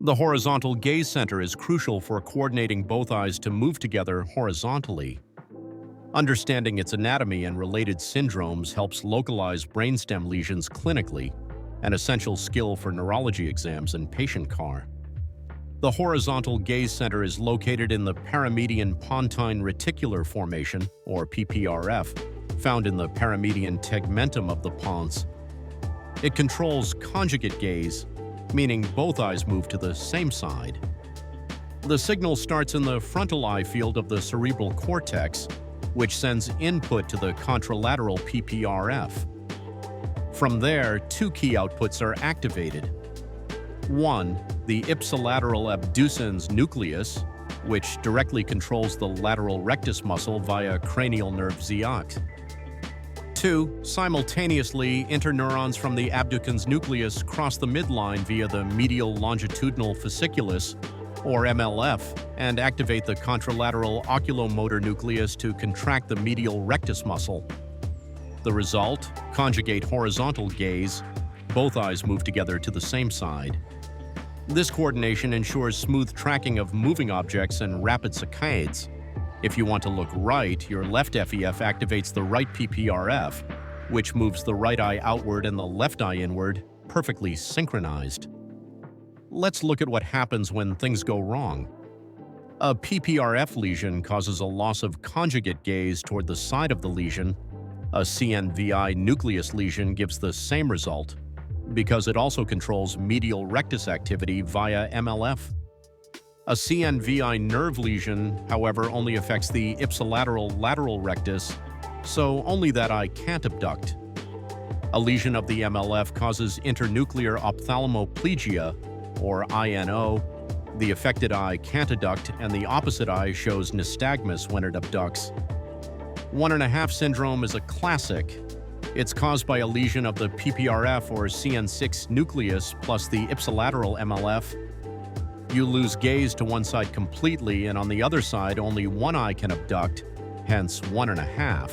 The horizontal gaze center is crucial for coordinating both eyes to move together horizontally. Understanding its anatomy and related syndromes helps localize brainstem lesions clinically, an essential skill for neurology exams and patient care. The horizontal gaze center is located in the paramedian pontine reticular formation, or PPRF, found in the paramedian tegmentum of the pons. It controls conjugate gaze, meaning both eyes move to the same side. The signal starts in the frontal eye field of the cerebral cortex, which sends input to the contralateral PPRF. From there, two key outputs are activated. One, the ipsilateral abducens nucleus, which directly controls the lateral rectus muscle via cranial nerve ZX. Two, simultaneously, interneurons from the abducens nucleus cross the midline via the medial longitudinal fasciculus, or MLF, and activate the contralateral oculomotor nucleus to contract the medial rectus muscle. The result, conjugate horizontal gaze. Both eyes move together to the same side. This coordination ensures smooth tracking of moving objects and rapid saccades. If you want to look right, your left FEF activates the right PPRF, which moves the right eye outward and the left eye inward, perfectly synchronized. Let's look at what happens when things go wrong. A PPRF lesion causes a loss of conjugate gaze toward the side of the lesion. A CNVI nucleus lesion gives the same result, because it also controls medial rectus activity via MLF. A CNVI nerve lesion, however, only affects the ipsilateral lateral rectus, so only that eye can't abduct. A lesion of the MLF causes internuclear ophthalmoplegia, or INO. The affected eye can't abduct, and the opposite eye shows nystagmus when it abducts. 1.5 syndrome is a classic. It's caused by a lesion of the PPRF or CN6 nucleus plus the ipsilateral MLF. You lose gaze to one side completely, and on the other side, only one eye can abduct, hence 1.5.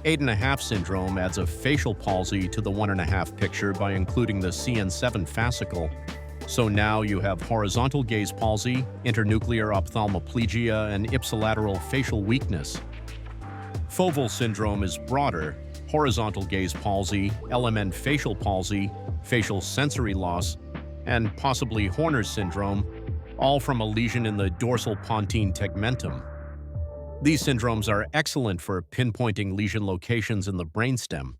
8.5 syndrome adds a facial palsy to the 1.5 picture by including the CN7 fascicle. So now you have horizontal gaze palsy, internuclear ophthalmoplegia, and ipsilateral facial weakness. Foval syndrome is broader: horizontal gaze palsy, LMN facial palsy, facial sensory loss, and possibly Horner's syndrome, all from a lesion in the dorsal pontine tegmentum. These syndromes are excellent for pinpointing lesion locations in the brainstem.